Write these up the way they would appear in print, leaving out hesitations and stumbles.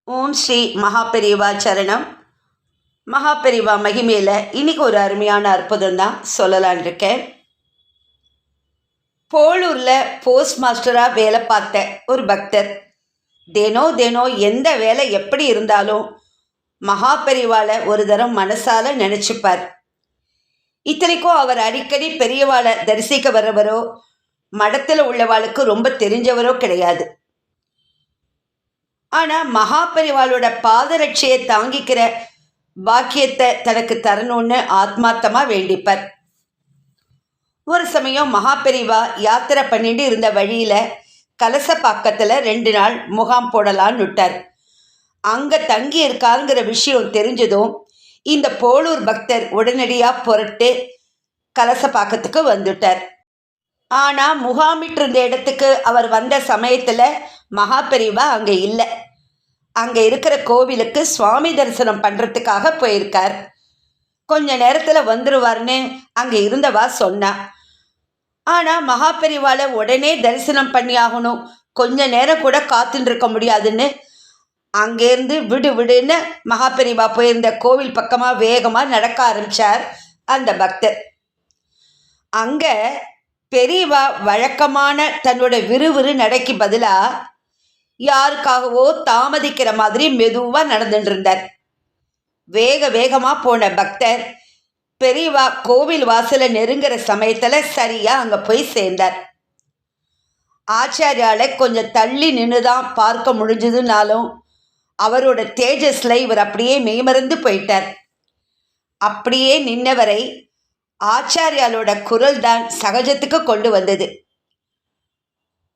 ஓம் ஸ்ரீ மகாபெரிவா சரணம். மகாபெரிவா மகிமையில் இன்னைக்கு ஒரு அருமையான அற்புதம் தான் சொல்லலான் இருக்கேன். போலூரில் போஸ்ட் மாஸ்டராக வேலை பார்த்த ஒரு பக்தர் தினம் எந்த வேலை எப்படி இருந்தாலும் மகாபெரிவாளை ஒரு தரம் மனசால நினச்சிப்பார். இத்தனைக்கும் அவர் அடிக்கடி பெரியவாளை தரிசிக்க வர்றவரோ மடத்தில் உள்ளவாளுக்கு ரொம்ப தெரிஞ்சவரோ கிடையாது. ஆனால் மகாபெரிவாளோட பாதரட்சையை தாங்கிக்கிற பாக்கியத்தை தனக்கு தரணும்னு ஆத்மார்த்தமாக வேண்டிப்பார். ஒரு சமயம் மகாபெரிவா யாத்திரை பண்ணிட்டு இருந்த வழியில் கலசப்பாக்கத்தில் 2 நாள் முகாம் போடலான்னு விட்டார். அங்கே தங்கி இருக்காருங்கிற விஷயம் தெரிஞ்சதும் இந்த போலூர் பக்தர் உடனடியாக புறட்டு கலசப்பாக்கத்துக்கு வந்துட்டார். ஆனால் முகாமிட்டு இருந்த இடத்துக்கு அவர் வந்த சமயத்தில் மகாபெரிவா அங்கே இல்லை. அங்கே இருக்கிற கோவிலுக்கு சுவாமி தரிசனம் பண்ணுறதுக்காக போயிருக்கார். கொஞ்ச நேரத்தில் வந்துடுவார்னு அங்கே இருந்தவா சொன்னா. ஆனால் மகாபெரிவாளை உடனே தரிசனம் பண்ணி ஆகணும், கொஞ்ச நேரம் கூட காத்துட்டு இருக்க முடியாதுன்னு அங்கேருந்து விடுன்னு மகாபெரிவா போயிருந்த கோவில் பக்கமாக வேகமாக நடக்க ஆரம்பித்தார் அந்த பக்தர். அங்கே பெரியவா வழக்கமான தன்னோட விறுவிறு நடைக்கு பதிலாக யாருக்காகவோ தாமதிக்கிற மாதிரி மெதுவாக நடந்துட்டு இருந்தார். வேகமாக போன பக்தர் பெரியவா கோவில் வாசலை நெருங்குற சமயத்தில் சரியாக அங்கே போய் சேர்ந்தார். ஆச்சாரியாலை கொஞ்சம் தள்ளி நின்று தான் பார்க்க முடிஞ்சதுனாலும் அவரோட தேஜஸில் இவர் அப்படியே மெய்மறந்து போயிட்டார். அப்படியே நின்னவரை ஆச்சாரியாலோட குரல் தான் சகஜத்துக்கு கொண்டு வந்தது.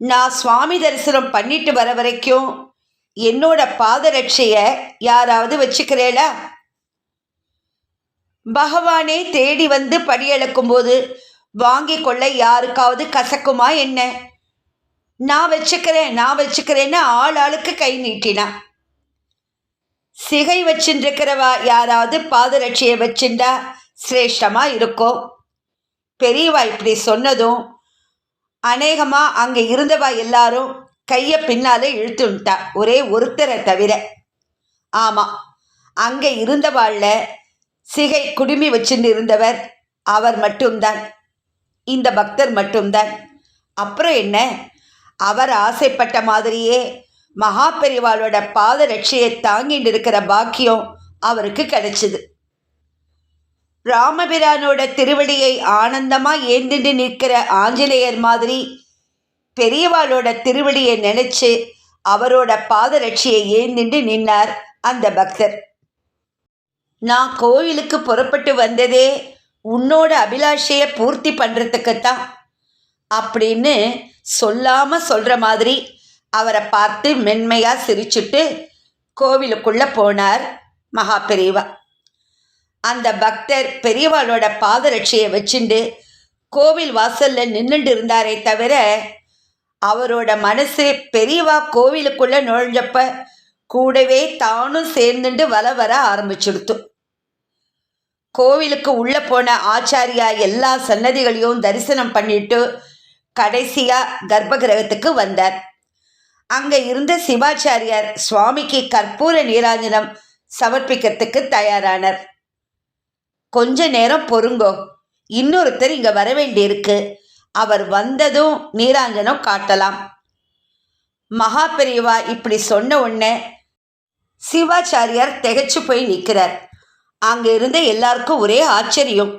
நான் சுவாமி தரிசனம் பண்ணிட்டு வர வரைக்கும் என்னோட பாதரட்சையை யாராவது வச்சுக்கிறேளா? பகவானே தேடி வந்து படியளக்கும் போது வாங்கி கொள்ள யாருக்காவது கசக்குமா என்ன? நான் வச்சுக்கிறேன்னு ஆளுக்கு கை நீட்டினான். சிகை வச்சுருக்கிறவா யாராவது பாதரட்சையை வச்சுண்டா சிரேஷ்டமாக இருக்கும். பெரியவா இப்படி சொன்னதும் அநேகமாக அங்கே இருந்தவா எல்லாரும் கையை பின்னால் இழுத்துட்டா, ஒரே ஒருத்தரை தவிர. ஆமாம், அங்கே இருந்தவாளில் சிகை குடுமி வச்சுட்டு இருந்தவர் அவர் மட்டும்தான், இந்த பக்தர் மட்டும்தான். அப்புறம் என்ன, அவர் ஆசைப்பட்ட மாதிரியே மகாபெரிவாளோட பாதரட்சையை தாங்கிட்டு இருக்கிற பாக்கியம் அவருக்கு கிடைச்சிது. ராமபிரானோட திருவடியை ஆனந்தமாக ஏந்திட்டு நிற்கிற ஆஞ்சநேயர் மாதிரி பெரியவாளோட திருவடியை நினைச்சு அவரோட பாதரட்சியை ஏந்திட்டு நின்னார் அந்த பக்தர். நான் கோயிலுக்கு புறப்பட்டு வந்ததே உன்னோட அபிலாஷையை பூர்த்தி பண்ணுறதுக்குத்தான் அப்படின்னு சொல்லாமல் சொல்கிற மாதிரி அவரை பார்த்து மென்மையாக சிரிச்சுட்டு கோவிலுக்குள்ளே போனார் மகாபெரிவா. அந்த பக்தர் பெரியவாளோட பாதரட்சையை வச்சுண்டு கோவில் வாசலில் நின்றுட்டு இருந்தாரே தவிர அவரோட மனசு பெரியவா கோவிலுக்குள்ளே நுழைஞ்சப்ப கூடவே தானும் சேர்ந்துட்டு வர ஆரம்பிச்சுடுத்து. கோவிலுக்கு உள்ளே போன ஆச்சாரியா எல்லா சன்னதிகளையும் தரிசனம் பண்ணிட்டு கடைசியாக கர்ப்பகிரகத்துக்கு வந்தார். அங்கே இருந்த சிவாச்சாரியார் சுவாமிக்கு கற்பூர நீராஞ்சனம் சமர்ப்பிக்கிறதுக்கு தயாரானார். கொஞ்ச நேரம் பொறுங்கோ, இன்னொருத்தர் இங்கே வர வேண்டியிருக்கு, அவர் வந்ததும் நீராஞ்சனம் காட்டலாம். மகாபெரிவா இப்படி சொன்ன உடனே சிவாச்சாரியார் திகைச்சு போய் நிற்கிறார். அங்கே இருந்த எல்லாருக்கும் ஒரே ஆச்சரியம்.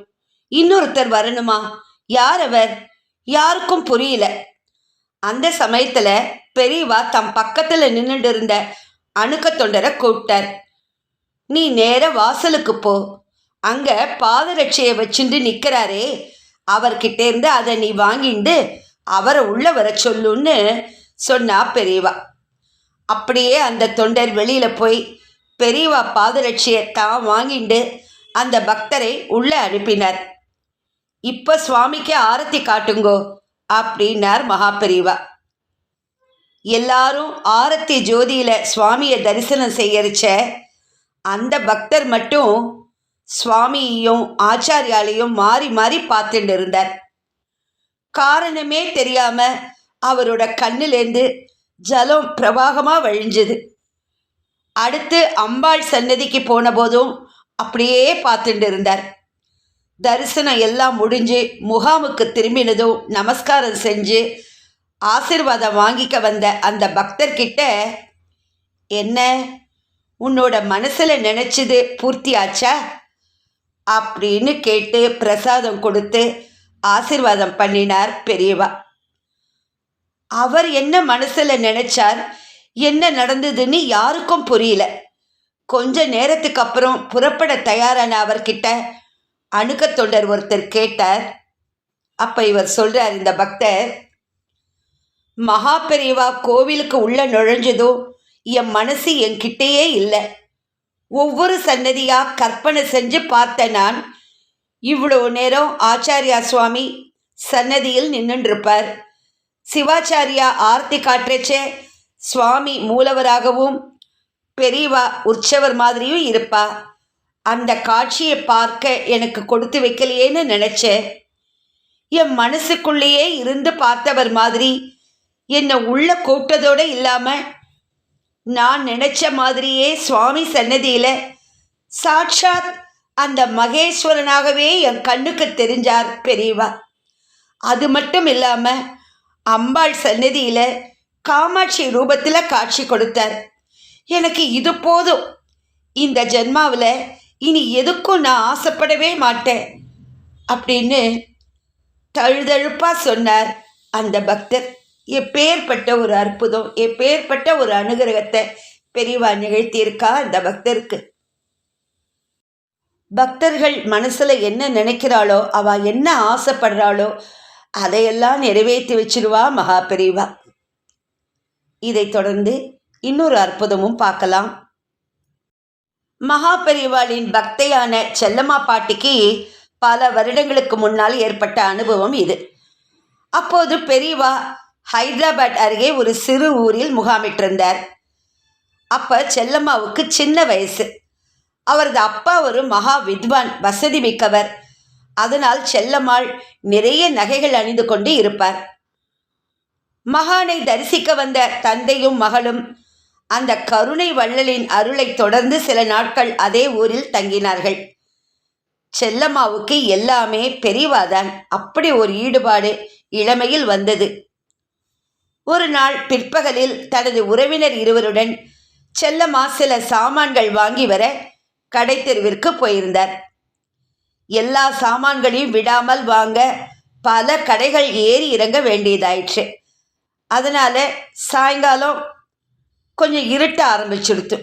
இன்னொருத்தர் வரணுமா? யார் அவர்? யாருக்கும் புரியல. அந்த சமயத்தில் பெரியவா தம் பக்கத்தில் நின்றுட்டு இருந்த அணுக்க தொண்டரை கூப்பிட்டார். நீ நேர வாசலுக்கு போ, அங்கே பாதரட்சையை வச்சுட்டு நிற்கிறாரே அவர்கிட்டேருந்து அதை நீ வாங்கிண்டு அவரை உள்ள வர சொல்லுன்னு சொன்னா பெரியவா. அப்படியே அந்த தொண்டர் வெளியில் போய் பெரியவா பாதரட்சையை தான் வாங்கிண்டு அந்த பக்தரை உள்ளே அனுப்பினார். இப்போ சுவாமிக்கு ஆரத்தி காட்டுங்கோ அப்படின்னார் மகாபெரிவா. எல்லாரும் ஆரத்தி ஜோதியில் சுவாமியை தரிசனம் செய்யறிச்ச அந்த பக்தர் மட்டும் சுவாமியையும் ஆச்சாரியாலையும் மாறி பார்த்துட்டு இருந்தார். காரணமே தெரியாம அவரோட கண்ணிலேருந்து ஜலம் பிரவாகமாக வழிஞ்சது. அடுத்து அம்பாள் சன்னதிக்கு போன போதும் அப்படியே பார்த்துட்டு இருந்தார். தரிசனம் எல்லாம் முடிஞ்சு முகாமுக்கு திரும்பினதும் நமஸ்காரம் செஞ்சு ஆசீர்வாதம் வாங்கிக்க வந்த அந்த பக்தர்கிட்ட, என்ன உன்னோட மனசில் நினச்சது பூர்த்தியாச்சா அப்படின்னு கேட்டு பிரசாதம் கொடுத்து ஆசீர்வாதம் பண்ணினார் பெரியவா. அவர் என்ன மனசில் நினைச்சார், என்ன நடந்ததுன்னு யாருக்கும் புரியல. கொஞ்ச நேரத்துக்கு அப்புறம் புறப்பட தயாரான அவர்கிட்ட அணுக்க தொண்டர் ஒருத்தர் கேட்டார். அப்ப இவர் சொல்றார், இந்த பக்தர், மகா பெரியவா கோவிலுக்கு உள்ள நுழைஞ்சதோ என் மனசு என்கிட்டயே இல்லை. ஒவ்வொரு சன்னதியா கற்பனை செஞ்சு பார்த்த நான் இவ்வளோ நேரம் ஆச்சாரியா சுவாமி சன்னதியில் நின்றுருப்பார். சிவாச்சாரியா ஆர்த்தி காட்டுறச்சே சுவாமி மூலவராகவும் பெரியவா உற்சவர் மாதிரியும் இருப்பா. அந்த காட்சியை பார்க்க எனக்கு கொடுத்து வைக்கலையேன்னு நினச்சேன். என் மனசுக்குள்ளேயே இருந்து பார்த்தவர் மாதிரி என்னை உள்ள கூப்பிட்டதோடு இல்லாமல் நான் நினச்ச மாதிரியே சுவாமி சன்னதியில் சாட்சாத் அந்த மகேஸ்வரனாகவே என் கண்ணுக்கு தெரிஞ்சார் பெரியவா. அது மட்டும் இல்லாமல் அம்பாள் சன்னதியில் காமாட்சி ரூபத்தில் காட்சி கொடுத்தார். எனக்கு இது போதும், இந்த ஜென்மாவில் இனி எதுக்கும் நான் ஆசைப்படவே மாட்டேன் அப்படின்னு தழுதழுப்பாக சொன்னார் அந்த பக்தர். எப்பேற்பட்ட ஒரு அற்புதம், எப்பேற்பட்ட ஒரு அனுகிரகத்தை பெரியவா நிகழ்த்தியிருக்கா அந்த பக்தருக்கு. பக்தர்கள் மனசில் என்ன நினைக்கிறாளோ, அவள் என்ன ஆசைப்படுறாளோ அதையெல்லாம் நிறைவேற்றி வச்சிருவா மகா பெரியவா. இதை தொடர்ந்து இன்னொரு அற்புதமும் பார்க்கலாம். மகா பெரியவாளின் பக்தையான செல்லம்மா பாட்டிக்கு பல வருடங்களுக்கு முன்னால் ஏற்பட்ட அனுபவம் இது. அப்போது பெரியவா ஹைதராபாத் அருகே ஒரு சிறு ஊரில் முகாமிட்டிருந்தார். அப்போ செல்லம்மாவுக்கு சின்ன வயசு. அவரது அப்பா ஒரு மகா வித்வான், வசதி மிக்கவர். அதனால் செல்லம்மாள் நிறைய நகைகள் அணிந்து கொண்டு இருப்பார். மகானை தரிசிக்க வந்த தந்தையும் மகளும் அந்த கருணை வள்ளலின் அருளை தொடர்ந்து சில நாட்கள் அதே ஊரில் தங்கினார்கள். செல்லம்மாவுக்கு எல்லாமே பெரியவாதான். அப்படி ஒரு ஈடுபாடு இளமையில் வந்தது. ஒரு நாள் பிற்பகலில் தனது உறவினர் இருவருடன் செல்லம்மா சில சாமான்கள் வாங்கி வர கடை தெருவிற்கு போயிருந்தார். எல்லா சாமான்களையும் விடாமல் வாங்க பல கடைகள் ஏறி இறங்க வேண்டியதாயிற்று. அதனால் சாயங்காலம் கொஞ்சம் இருட்ட ஆரம்பிச்சிடுத்து.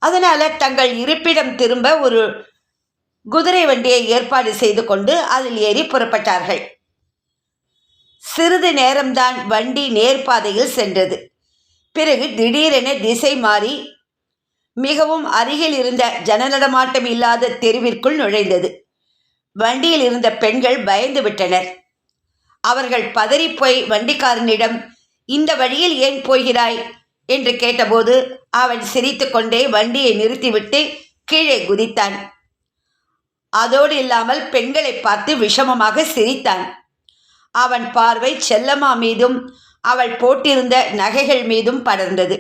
அதனால் தங்கள் இருப்பிடம் திரும்ப ஒரு குதிரை வண்டியை ஏற்பாடு செய்து கொண்டு அதில் ஏறி புறப்பட்டார்கள். சிறிது நேரம்தான் வண்டி நேர்பாதையில் சென்றது. பிறகு திடீரென திசை மாறி மிகவும் அருகில் இருந்த ஜனநடமாட்டம் இல்லாத தெருவிற்குள் நுழைந்தது. வண்டியில் இருந்த பெண்கள் பயந்து விட்டனர். அவர்கள் பதறிப்போய் வண்டிக்காரனிடம், இந்த வழியில் ஏன் போகிறாய் என்று கேட்டபோது அவன் சிரித்து கொண்டே வண்டியை நிறுத்திவிட்டு கீழே குதித்தான். அதோடு இல்லாமல் பெண்களை பார்த்து விஷமமாக சிரித்தான். அவன் பார்வை செல்லம்மா மீதும் அவள் போட்டிருந்த நகைகள் மீதும் படர்ந்தது.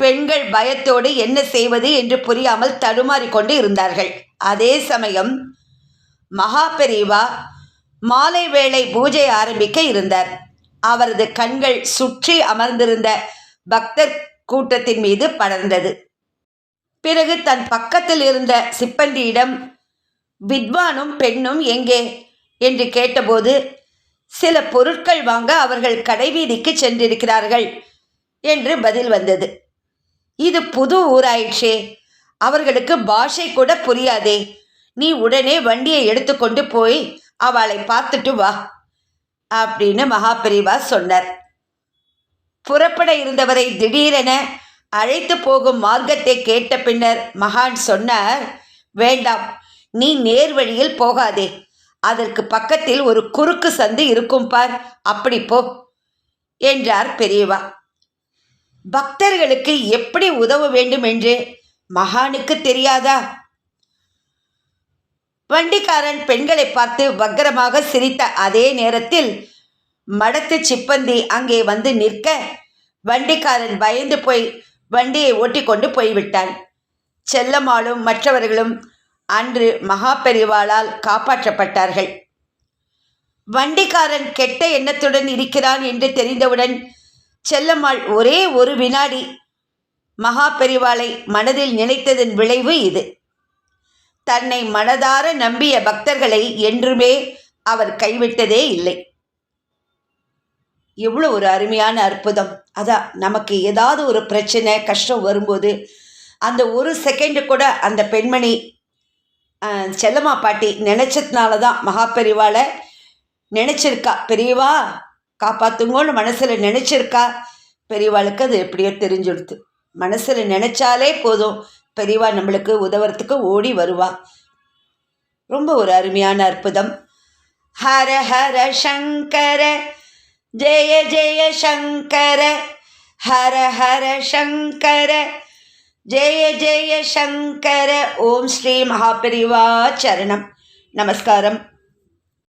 பெண்கள் பயத்தோடு என்ன செய்வது என்று புரியாமல் தடுமாறிக்கொண்டு இருந்தார்கள். அதே சமயம் மகா பெரியவா மாலை வேளை பூஜை ஆரம்பிக்க இருந்தார். அவரது கண்கள் சுற்றி அமர்ந்திருந்த பக்தர் கூட்டத்தின் மீது படர்ந்தது. பிறகு தன் பக்கத்தில் இருந்த சிப்பந்தியிடம், வித்வானும் பெண்ணும் எங்கே என்று கேட்டபோது, சில பொருட்கள் வாங்க அவர்கள் கடைவீதிக்கு சென்றிருக்கிறார்கள் என்று பதில் வந்தது. இது புது ஊராயிற்றே, அவர்களுக்கு பாஷை கூட புரியாதே, நீ உடனே வண்டியை எடுத்துக்கொண்டு போய் அவளை பார்த்துட்டு வா அப்படின்னு மகா பெரியவா சொன்னார். புறப்பட இருந்தவரை திடீரென அழைத்து போகும் மார்க்கத்தை கேட்ட பின்னர் மகான் சொன்னார், வேண்டாம், நீ நேர் வழியில் போகாதே, அதற்கு பக்கத்தில் ஒரு குறுக்கு சந்து இருக்கும் பார், அப்படி போ என்றார் பெரியவா. பக்தர்களுக்கு எப்படி உதவ வேண்டும் என்று மகானுக்கு தெரியாதா? வண்டிக்காரன் பெண்களை பார்த்து வக்கரமாக சிரித்த அதே நேரத்தில் மடத்து சிப்பந்தி அங்கே வந்து நிற்க, வண்டிக்காரன் பயந்து போய் வண்டியை ஓட்டிக்கொண்டு போய்விட்டான். செல்லம்மாளும் மற்றவர்களும் அன்று மகா பெரிவாளால் காப்பாற்றப்பட்டார்கள். வண்டிக்காரன் கெட்ட எண்ணத்துடன் இருக்கிறான் என்று தெரிந்தவுடன் செல்லம்மாள் ஒரே ஒரு வினாடி மகா பெரிவாளை மனதில் நினைத்ததன் விளைவு இது. தன்னை மனதார நம்பிய பக்தர்களை என்றுமே அவர் கைவிட்டதே இல்லை. எவ்வளோ ஒரு அருமையான அற்புதம்! அதான் நமக்கு ஏதாவது ஒரு பிரச்சனை கஷ்டம் வரும்போது அந்த ஒரு செகண்டு கூட அந்த பெண்மணி செல்லம்மா பாட்டி நினச்சதுனால தான் மகா பெரிவாளை நினச்சிருக்கா. பெரியவா காப்பாற்றுங்கோன்னு மனசில் நினச்சிருக்கா. பெரியவாளுக்கு அது எப்படியோ தெரிஞ்சுடுத்து. மனசில் நினச்சாலே போதும், பெரியவா நம்மளுக்கு உதவுறதுக்கு ஓடி வருவா. ரொம்ப ஒரு அருமையான அற்புதம். ஹர ஹர சங்கர ஜெய ஜெய சங்கர, ஹர ஹர சங்கர ஜெய ஜெய சங்கர. ஓம் ஸ்ரீ மகாபெரிவா சரணம். நமஸ்காரம்.